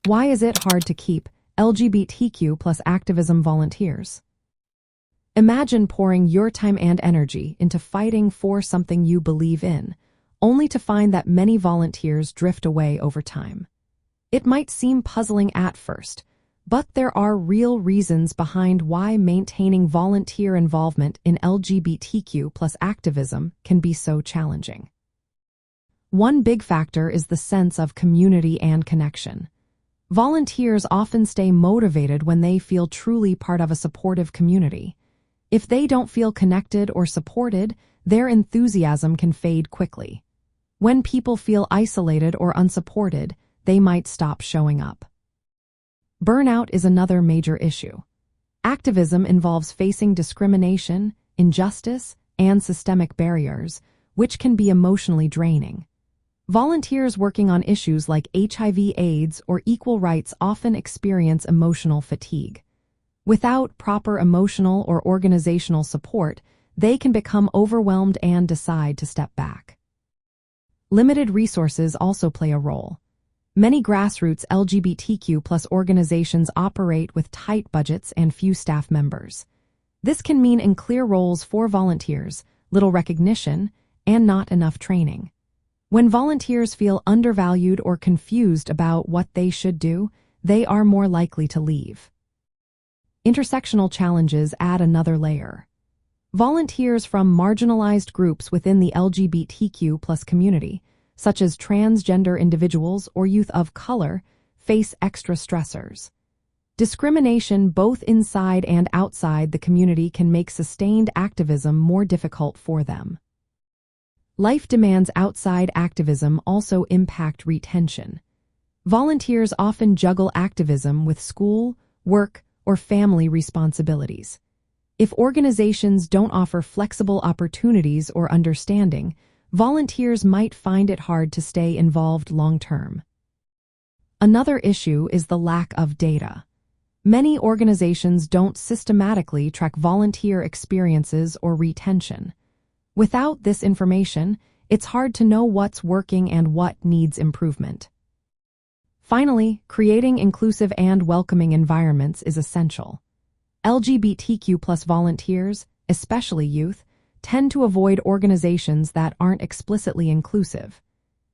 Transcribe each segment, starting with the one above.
Why is it hard to keep LGBTQ plus activism volunteers? Imagine pouring your time and energy into fighting for something you believe in, only to find that many volunteers drift away over time. It might seem puzzling at first, but there are real reasons behind why maintaining volunteer involvement in LGBTQ plus activism can be so challenging. One big factor is the sense of community and connection. Volunteers often stay motivated when they feel truly part of a supportive community. If they don't feel connected or supported, their enthusiasm can fade quickly. When people feel isolated or unsupported, they might stop showing up. Burnout is another major issue. Activism involves facing discrimination, injustice, and systemic barriers, which can be emotionally draining. Volunteers working on issues like HIV/AIDS or equal rights often experience emotional fatigue. Without proper emotional or organizational support, they can become overwhelmed and decide to step back. Limited resources also play a role. Many grassroots LGBTQ plus organizations operate with tight budgets and few staff members. This can mean unclear roles for volunteers, little recognition, and not enough training. When volunteers feel undervalued or confused about what they should do, they are more likely to leave. Intersectional challenges add another layer. Volunteers from marginalized groups within the LGBTQ plus community, such as transgender individuals or youth of color, face extra stressors. Discrimination both inside and outside the community can make sustained activism more difficult for them. Life demands outside activism also impact retention. Volunteers often juggle activism with school, work, or family responsibilities. If organizations don't offer flexible opportunities or understanding, volunteers might find it hard to stay involved long-term. Another issue is the lack of data. Many organizations don't systematically track volunteer experiences or retention. Without this information, it's hard to know what's working and what needs improvement. Finally, creating inclusive and welcoming environments is essential. LGBTQ plus volunteers, especially youth, tend to avoid organizations that aren't explicitly inclusive.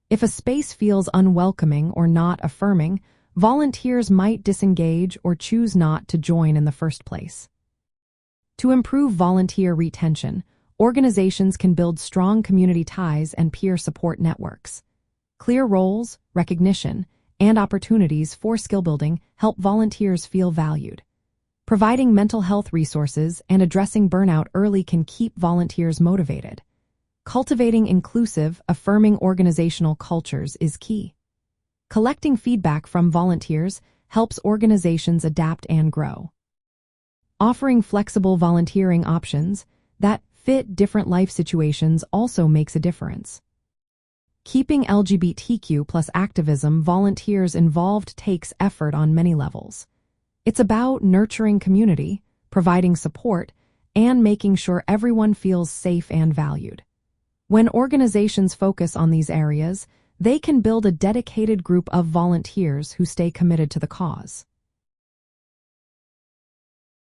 If a space feels unwelcoming or not affirming, volunteers might disengage or choose not to join in the first place. To improve volunteer retention, organizations can build strong community ties and peer support networks. Clear roles, recognition, and opportunities for skill building help volunteers feel valued. Providing mental health resources and addressing burnout early can keep volunteers motivated. Cultivating inclusive, affirming organizational cultures is key. Collecting feedback from volunteers helps organizations adapt and grow. Offering flexible volunteering options that fit different life situations also makes a difference. Keeping LGBTQ plus activism volunteers involved takes effort on many levels. It's about nurturing community, providing support, and making sure everyone feels safe and valued. When organizations focus on these areas, they can build a dedicated group of volunteers who stay committed to the cause.